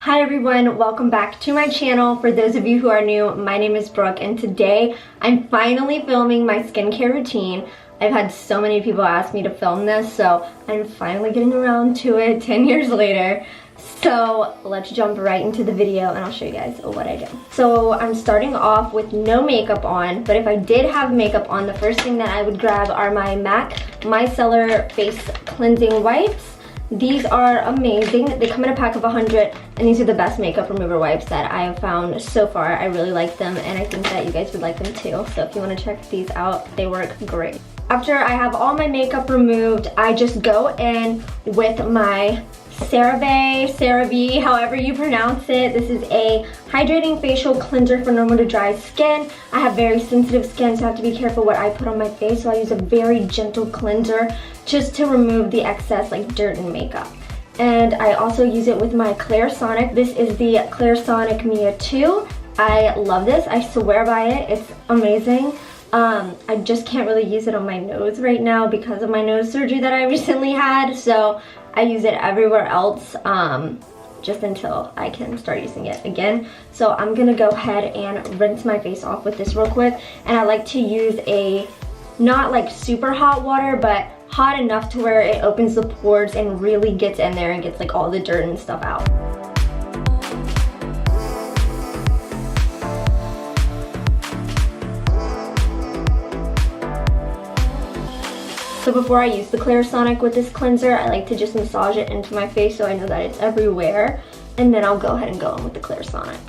Hi everyone, welcome back to my channel. For those of you who are new, my name is Brooke and today I'm finally filming my skincare routine. I've had so many people ask me to film this, so I'm finally getting around to it 10 years later. So let's jump right into the video and I'll show you guys what I do. So I'm starting off with no makeup on, but if I did have makeup on, the first thing that I would grab are my MAC Micellar Face Cleansing Wipes. These are amazing. They come in a pack of 100 and these are the best makeup remover wipes that I have found so far. I really like them and I think that you guys would like them too. So if you want to check these out, they work great. After I have all my makeup removed, I just go in with my CeraVe, however you pronounce it. This is a hydrating facial cleanser for normal to dry skin. I have very sensitive skin, so I have to be careful what I put on my face, so I use a very gentle cleanser just to remove the excess like dirt and makeup. And I also use it with my Clairsonic. This is the Clairsonic Mia 2. I love this. I swear by it. It's amazing. I just can't really use it on my nose right now because of my nose surgery that I recently had, so I use it everywhere else just until I can start using it again. So I'm gonna go ahead and rinse my face off with this real quick, and I like to use a not like super hot water, but hot enough to where it opens the pores and really gets in there and gets like all the dirt and stuff out. So before I use the Clairsonic with this cleanser, I like to just massage it into my face so I know that it's everywhere. And then I'll go ahead and go in with the Clairsonic.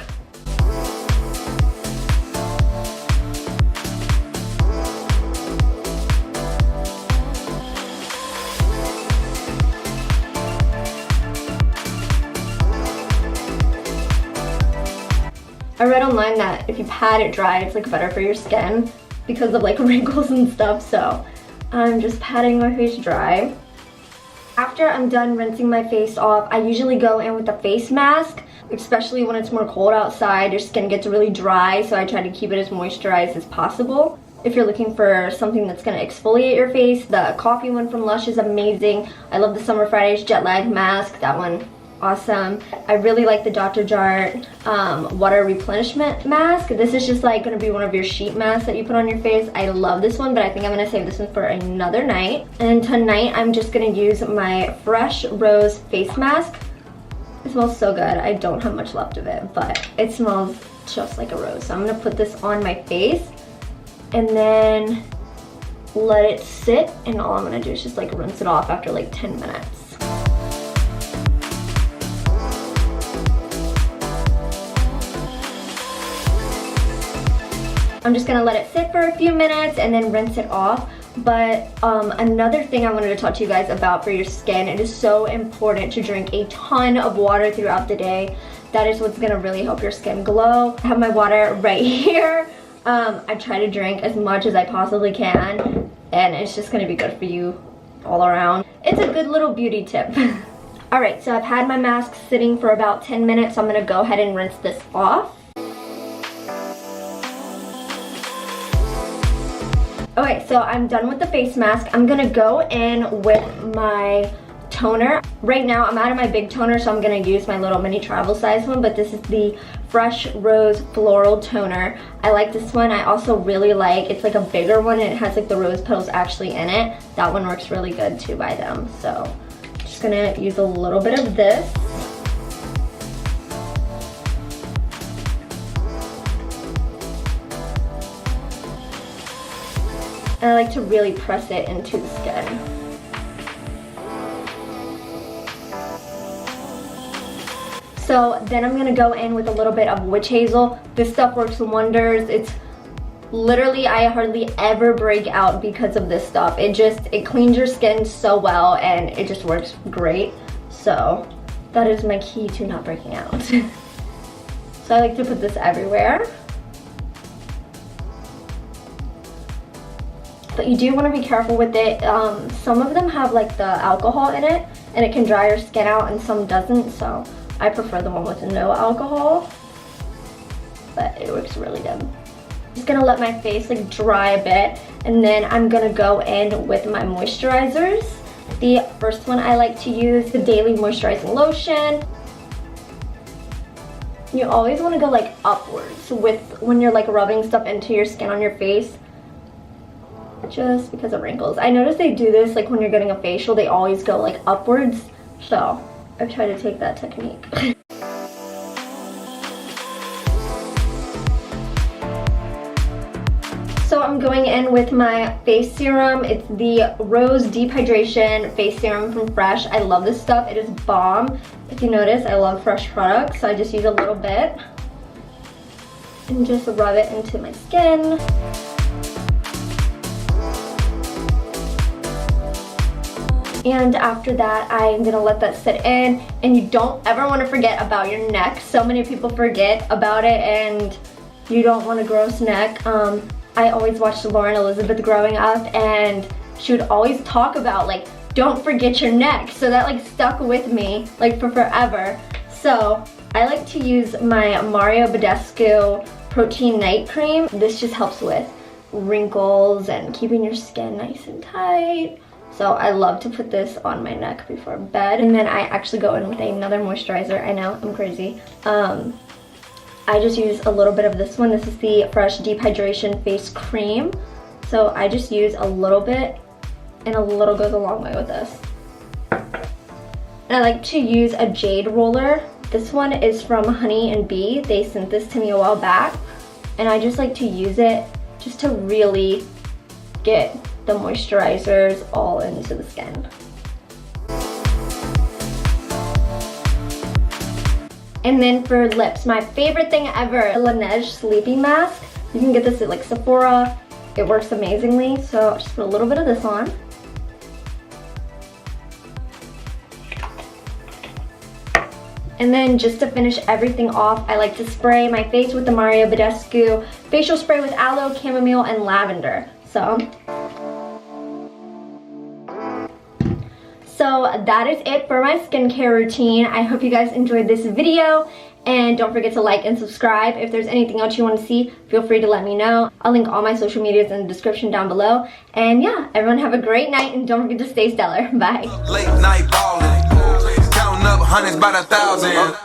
I read online that if you pat it dry, it's like better for your skin because of like wrinkles and stuff, so I'm just patting my face dry. After I'm done rinsing my face off, I usually go in with a face mask, especially when it's more cold outside. Your skin gets really dry, so I try to keep it as moisturized as possible. If you're looking for something that's going to exfoliate your face, the coffee one from Lush is amazing. I love the Summer Fridays Jet Lag Mask, that one awesome. I really like the Dr. Jart water replenishment mask. This is just like going to be one of your sheet masks that you put on your face. I love this one, but I think I'm going to save this one for another night. And tonight I'm just going to use my Fresh Rose face mask. It smells so good. I don't have much left of it, but it smells just like a rose. So I'm going to put this on my face and then let it sit, and all I'm going to do is just like rinse it off after like 10 minutes. I'm just gonna let it sit for a few minutes and then rinse it off. But another thing I wanted to talk to you guys about for your skin, it is so important to drink a ton of water throughout the day. That is what's gonna really help your skin glow. I have my water right here. I try to drink as much as I possibly can, and it's just gonna be good for you all around. It's a good little beauty tip. Alright, so I've had my mask sitting for about 10 minutes, so I'm gonna go ahead and rinse this off. Okay, so I'm done with the face mask. I'm gonna go in with my toner. Right now, I'm out of my big toner, so I'm gonna use my little mini travel size one, but this is the Fresh Rose Floral Toner. I like this one. I also really like, it's like a bigger one and it has like the rose petals actually in it. That one works really good too by them. So I'm just gonna use a little bit of this. And I like to really press it into the skin. So then I'm gonna go in with a little bit of witch hazel. This stuff works wonders. It's literally, I hardly ever break out because of this stuff. It cleans your skin so well and it just works great. So that is my key to not breaking out. So I like to put this everywhere. But you do want to be careful with it. Some of them have like the alcohol in it and it can dry your skin out, and some doesn't, so I prefer the one with no alcohol, but it works really good. I'm just gonna let my face like dry a bit, and then I'm gonna go in with my moisturizers. The first one I like to use, the Daily Moisturizing Lotion. you always want to go like upwards with when you're like rubbing stuff into your skin on your face, just because of wrinkles. I noticed they do this like when you're getting a facial, they always go like upwards, so I've tried to take that technique. So I'm going in with my face serum. It's the Rose Deep Hydration Face Serum from Fresh. I love this stuff. It is bomb. If you notice, I love Fresh products, so I just use a little bit and just rub it into my skin. And after that, I'm gonna let that sit in. And you don't ever want to forget about your neck. So many people forget about it and you don't want a gross neck. I always watched Lauren Elizabeth growing up, and she would always talk about like, don't forget your neck. So that like stuck with me like for forever. So I like to use my Mario Badescu Protein Night Cream. This just helps with wrinkles and keeping your skin nice and tight. So I love to put this on my neck before bed. And then I actually go in with another moisturizer. I know, I'm crazy. I just use a little bit of this one. This is the Fresh Deep Hydration Face Cream. So I just use a little bit, and a little goes a long way with this. And I like to use a jade roller. This one is from Honey and Bee. They sent this to me a while back. And I just like to use it just to really get the moisturizers all into the skin. And then for lips, my favorite thing ever, the Laneige Sleeping Mask. You can get this at like Sephora. It works amazingly. So just put a little bit of this on. And then just to finish everything off, I like to spray my face with the Mario Badescu facial spray with aloe, chamomile, and lavender. So that is it for my skincare routine. I hope you guys enjoyed this video, and don't forget to like and subscribe. If there's anything else you want to see, feel free to let me know. I'll link all my social medias in the description down below. And yeah, everyone have a great night, and don't forget to stay stellar. Bye. Late night ballin', counting up hundreds by the thousand.